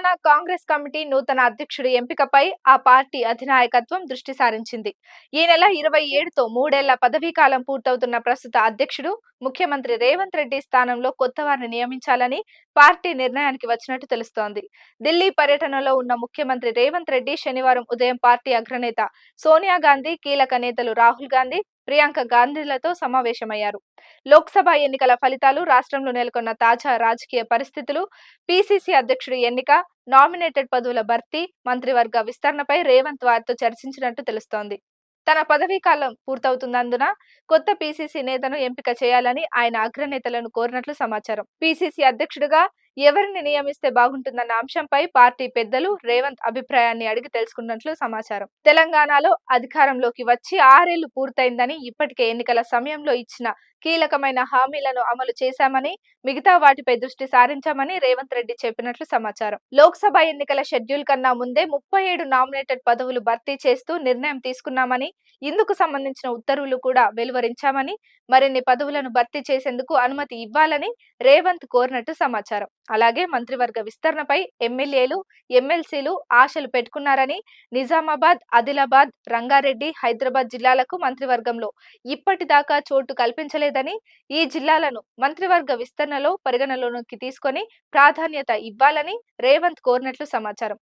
Telangana Congress committee నూతన అధ్యక్షుడి ఎంపికపై ఆ పార్టీ అధినాయకత్వం దృష్టి సారించింది. ఈ నెల 27తో 3 ఏళ్ల పదవీకాలం పూర్తవుతున్న ప్రస్తుత అధ్యక్షుడు ముఖ్యమంత్రి రేవంత్ రెడ్డి స్థానంలో కొత్త వారిని నియమించాలని పార్టీ నిర్ణయానికి వచ్చినట్టు తెలుస్తోంది. ఢిల్లీ పర్యటనలో ఉన్న ముఖ్యమంత్రి రేవంత్ రెడ్డి శనివారం ఉదయం పార్టీ అగ్రనేత సోనియా గాంధీ, కీలక నేతలు రాహుల్ గాంధీ, ప్రియాంక గాంధీలతో సమావేశమయ్యారు. లోక్సభ ఎన్నికల ఫలితాలు, రాష్ట్రంలో నెలకొన్న తాజా రాజకీయ పరిస్థితులు, పీసీసీ అధ్యక్షుడి ఎన్నిక, నామినేటెడ్ పదవుల భర్తీ, మంత్రివర్గ విస్తరణపై రేవంత్ వారితో చర్చించినట్టు తెలుస్తోంది. తన పదవీ కాలం పూర్తవుతున్నందున కొత్త పీసీసీ నేతను ఎంపిక చేయాలని ఆయన అగ్రనేతలను కోరినట్లు సమాచారం. పీసీసీ అధ్యక్షుడిగా ఎవరిని నియమిస్తే బాగుంటుందన్న అంశంపై పార్టీ పెద్దలు రేవంత్ అభిప్రాయాన్ని అడిగి తెలుసుకున్నట్లు సమాచారం. తెలంగాణలో అధికారంలోకి వచ్చి 6 ఏళ్లు పూర్తయిందని, ఇప్పటికే ఎన్నికల సమయంలో ఇచ్చిన కీలకమైన హామీలను అమలు చేశామని, మిగతా వాటిపై దృష్టి సారించామని రేవంత్ రెడ్డి చెప్పినట్లు సమాచారం. లోక్సభ ఎన్నికల షెడ్యూల్ కన్నా ముందే 37 నామినేటెడ్ పదవులు భర్తీ చేస్తూ నిర్ణయం తీసుకున్నామని, ఇందుకు సంబంధించిన ఉత్తర్వులు కూడా వెలువరించామని, మరిన్ని పదవులను భర్తీ చేసేందుకు అనుమతి ఇవ్వాలని రేవంత్ కోరినట్టు సమాచారం. అలాగే మంత్రివర్గ విస్తరణపై ఎమ్మెల్యేలు, ఎమ్మెల్సీలు ఆశలు పెట్టుకున్నారని, నిజామాబాద్, ఆదిలాబాద్, రంగారెడ్డి, హైదరాబాద్ జిల్లాలకు మంత్రివర్గంలో ఇప్పటిదాకా చోటు కల్పించలేదని, ఈ జిల్లాలను మంత్రివర్గ విస్తరణలో పరిగణలోకి తీసుకొని ప్రాధాన్యత ఇవ్వాలని రేవంత్ కోరినట్లు సమాచారం.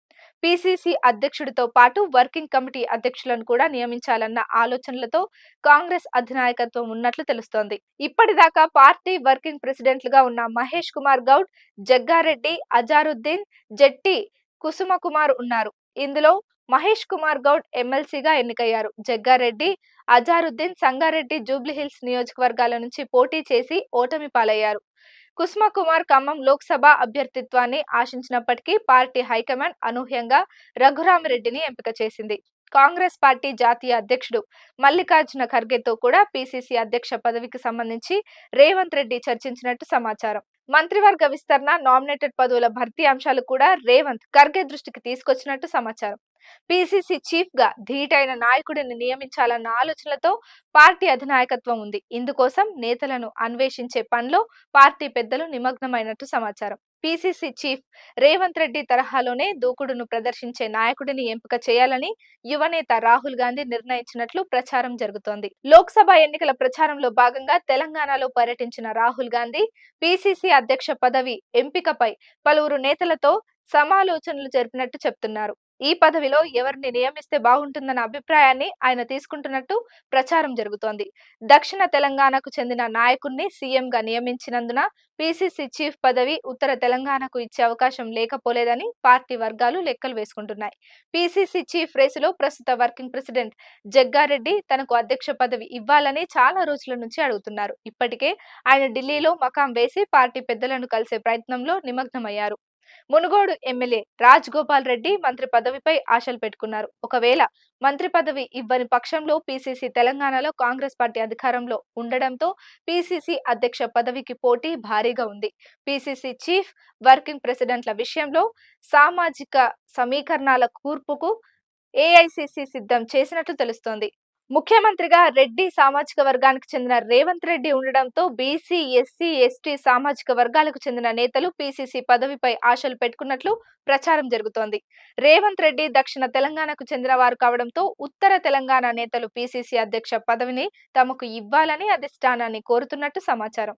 పీసీసీ అధ్యక్షుడితో పాటు వర్కింగ్ కమిటీ అధ్యక్షులను కూడా నియమించాలన్న ఆలోచనలతో కాంగ్రెస్ అధినాయకత్వం ఉన్నట్లు తెలుస్తోంది. ఇప్పటిదాకా పార్టీ వర్కింగ్ ప్రెసిడెంట్లుగా ఉన్న మహేష్ కుమార్ గౌడ్, జగ్గారెడ్డి, అజారుద్దీన్, జెట్టి కుసుమకుమార్ ఉన్నారు. ఇందులో మహేష్ కుమార్ గౌడ్ ఎమ్మెల్సీగా ఎన్నికయ్యారు. జగ్గారెడ్డి, అజారుద్దీన్ సంగారెడ్డి, జూబ్లీహిల్స్ నియోజకవర్గాల నుంచి పోటీ చేసి ఓటమి పాలయ్యారు. కుసుమకుమార్ ఖమ్మం లోక్సభ అభ్యర్థిత్వాన్ని ఆశించినప్పటికీ పార్టీ హైకమాండ్ అనూహ్యంగా రఘురామిరెడ్డిని ఎంపిక చేసింది. కాంగ్రెస్ పార్టీ జాతీయ అధ్యక్షుడు మల్లికార్జున ఖర్గేతో కూడా పీసీసీ అధ్యక్ష పదవికి సంబంధించి రేవంత్ రెడ్డి చర్చించినట్టు సమాచారం. మంత్రివర్గ విస్తరణ, నామినేటెడ్ పదవుల భర్తీ అంశాలు కూడా రేవంత్, ఖర్గే దృష్టికి తీసుకొచ్చినట్టు సమాచారం. పీసీసీ చీఫ్ గా ధీటైన నాయకుడిని నియమించాలన్న ఆలోచనలతో పార్టీ అధినాయకత్వం ఉంది. ఇందుకోసం నేతలను అన్వేషించే పనిలో పార్టీ పెద్దలు నిమగ్నమైనట్టు సమాచారం. పీసీసీ చీఫ్ రేవంత్ రెడ్డి తరహాలోనే దూకుడును ప్రదర్శించే నాయకుడిని ఎంపిక చేయాలని యువనేత రాహుల్ గాంధీ నిర్ణయించినట్లు ప్రచారం జరుగుతోంది. లోక్సభ ఎన్నికల ప్రచారంలో భాగంగా తెలంగాణలో పర్యటించిన రాహుల్ గాంధీ పీసీసీ అధ్యక్ష పదవి ఎంపికపై పలువురు నేతలతో సమాలోచనలు జరిపినట్టు చెప్తున్నారు. ఈ పదవిలో ఎవరిని నియమిస్తే బాగుంటుందన్న అభిప్రాయాన్ని ఆయన తీసుకుంటున్నట్టు ప్రచారం జరుగుతోంది. దక్షిణ తెలంగాణకు చెందిన నాయకుడిని సీఎంగా నియమించినందున పీసీసీ చీఫ్ పదవి ఉత్తర తెలంగాణకు ఇచ్చే అవకాశం లేకపోలేదని పార్టీ వర్గాలు లెక్కలు వేసుకుంటున్నాయి. పీసీసీ చీఫ్ రేసులో ప్రస్తుత వర్కింగ్ ప్రెసిడెంట్ జగ్గారెడ్డి తనకు అధ్యక్ష పదవి ఇవ్వాలని చాలా రోజుల నుంచి అడుగుతున్నారు. ఇప్పటికే ఆయన ఢిల్లీలో మకాం వేసి పార్టీ పెద్దలను కలిసే ప్రయత్నంలో నిమగ్నమయ్యారు. మునుగోడు ఎమ్మెల్యే రాజ్ గోపాల్ రెడ్డి మంత్రి పదవిపై ఆశలు పెట్టుకున్నారు. ఒకవేళ మంత్రి పదవి ఇవ్వని పక్షంలో పీసీసీ తెలంగాణలో కాంగ్రెస్ పార్టీ అధికారంలో ఉండడంతో పీసీసీ అధ్యక్ష పదవికి పోటీ భారీగా ఉంది. పీసీసీ చీఫ్, వర్కింగ్ ప్రెసిడెంట్ల విషయంలో సామాజిక సమీకరణాల కూర్పుకు ఏఐసీసీ సిద్ధం చేసినట్లు తెలుస్తోంది. ముఖ్యమంత్రిగా రెడ్డి సామాజిక వర్గానికి చెందిన రేవంత్ రెడ్డి ఉండడంతో బీసీ, ఎస్సీ, ఎస్టీ సామాజిక వర్గాలకు చెందిన నేతలు పీసీసీ పదవిపై ఆశలు పెట్టుకున్నట్లు ప్రచారం జరుగుతోంది. రేవంత్ రెడ్డి దక్షిణ తెలంగాణకు చెందిన వారు కావడంతో ఉత్తర తెలంగాణ నేతలు పీసీసీ అధ్యక్ష పదవిని తమకు ఇవ్వాలని అధిష్టానాన్ని కోరుతున్నట్టు సమాచారం.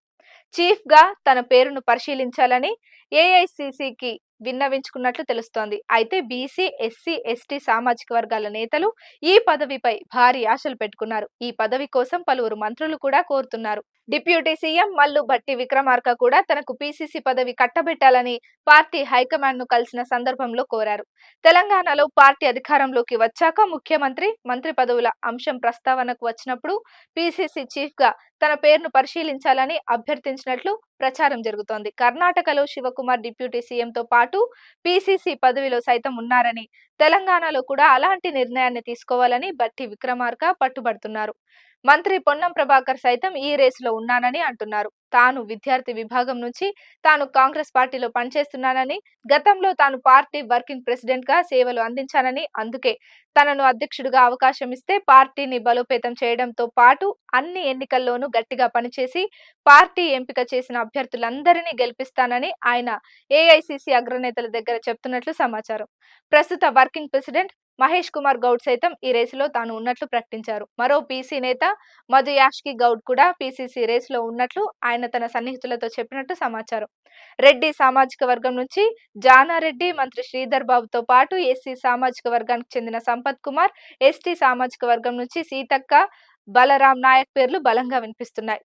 చీఫ్ గా తన పేరును పరిశీలించాలని ఏఐసీసీకి విన్నవించుకున్నట్లు తెలుస్తోంది. అయితే బీసీ, ఎస్సీ, ఎస్టీ సామాజిక వర్గాల నేతలు ఈ పదవిపై భారీ ఆశలు పెట్టుకున్నారు. ఈ పదవి కోసం పలువురు మంత్రులు కూడా కోరుతున్నారు. డిప్యూటీ సీఎం మల్లు భట్టి విక్రమార్క కూడా తనకు పీసీసీ పదవి కట్టబెట్టాలని పార్టీ హైకమాండ్ ను కలిసిన సందర్భంలో కోరారు. తెలంగాణలో పార్టీ అధికారంలోకి వచ్చాక ముఖ్యమంత్రి, మంత్రి పదవుల అంశం ప్రస్తావనకు వచ్చినప్పుడు పీసీసీ చీఫ్ గా తన పేరును పరిశీలించాలని అభ్యర్థించినట్లు ప్రచారం జరుగుతోంది. కర్ణాటకలో శివకుమార్ డిప్యూటీ సీఎంతో పాటు పీసీసీ పదవిలో సైతం ఉన్నారని, తెలంగాణలో కూడా అలాంటి నిర్ణయాన్ని తీసుకోవాలని భట్టి విక్రమార్క పట్టుబడుతున్నారు. మంత్రి పొన్నం ప్రభాకర్ సైతం ఈ రేసులో ఉన్నానని అంటున్నారు. తాను విద్యార్థి విభాగం నుంచి తాను కాంగ్రెస్ పార్టీలో పనిచేస్తున్నానని, గతంలో తాను పార్టీ వర్కింగ్ ప్రెసిడెంట్ గా సేవలు అందించానని, అందుకే తనను అధ్యక్షుడిగా అవకాశం ఇస్తే పార్టీని బలోపేతం చేయడంతో పాటు అన్ని ఎన్నికల్లోనూ గట్టిగా పనిచేసి పార్టీ ఎంపిక చేసిన అభ్యర్థులందరినీ గెలిపిస్తానని ఆయన ఏఐసిసి అగ్రనేతల దగ్గర చెప్తున్నట్లు సమాచారం. ప్రస్తుత వర్కింగ్ ప్రెసిడెంట్ మహేష్ కుమార్ గౌడ్ సైతం ఈ రేసులో తాను ఉన్నట్లు ప్రకటించారు. మరో పీసీ నేత మధు యాష్కి గౌడ్ కూడా పీసీసీ రేసులో ఉన్నట్లు ఆయన తన సన్నిహితులతో చెప్పినట్టు సమాచారం. రెడ్డి సామాజిక వర్గం నుంచి జానారెడ్డి, మంత్రి శ్రీధర్ బాబుతో పాటు ఎస్సీ సామాజిక వర్గానికి చెందిన సంపత్ కుమార్, ఎస్టీ సామాజిక వర్గం నుంచి సీతక్క, బలరాం నాయక్ పేర్లు బలంగా వినిపిస్తున్నాయి.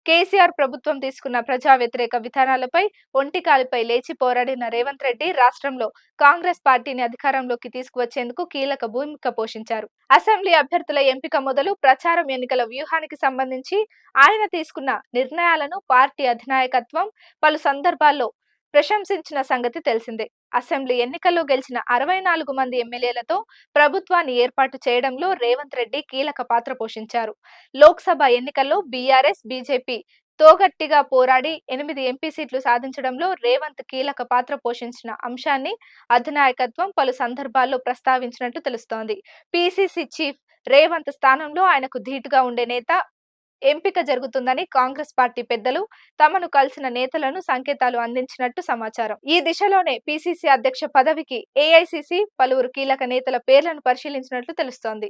కేసీఆర్ ప్రభుత్వం తీసుకున్న ప్రజా వ్యతిరేక విధానాలపై ఒంటికాలిపై లేచి పోరాడిన రేవంత్ రెడ్డి రాష్ట్రంలో కాంగ్రెస్ పార్టీని అధికారంలోకి తీసుకువచ్చేందుకు కీలక భూమిక పోషించారు. అసెంబ్లీ అభ్యర్థుల ఎంపిక మొదలు ప్రచారం ఎన్నికల వ్యూహానికి సంబంధించి ఆయన తీసుకున్న నిర్ణయాలను పార్టీ అధినాయకత్వం పలు సందర్భాల్లో ప్రశంసించిన సంగతి తెలిసిందే. అసెంబ్లీ ఎన్నికల్లో గెలిచిన 64 మంది ఎమ్మెల్యేలతో ప్రభుత్వాన్ని ఏర్పాటు చేయడంలో రేవంత్ రెడ్డి కీలక పాత్ర పోషించారు. లోక్సభ ఎన్నికల్లో బీఆర్ఎస్, బీజేపీ తోగట్టిగా పోరాడి 8 ఎంపీ సీట్లు సాధించడంలో రేవంత్ కీలక పాత్ర పోషించిన అంశాన్ని అధినాయకత్వం పలు సందర్భాల్లో ప్రస్తావించినట్టు తెలుస్తోంది. పీసీసీ చీఫ్ రేవంత్ స్థానంలో ఆయనకు ధీటుగా ఉండే నేత ఎంపిక జరుగుతుందని కాంగ్రెస్ పార్టీ పెద్దలు తమను కలిసిన నేతలను సంకేతాలు అందించినట్టు సమాచారం. ఈ దిశలోనే పీసీసీ అధ్యక్ష పదవికి ఏఐసీసీ పలువురు కీలక నేతల పేర్లను పరిశీలించినట్లు తెలుస్తోంది.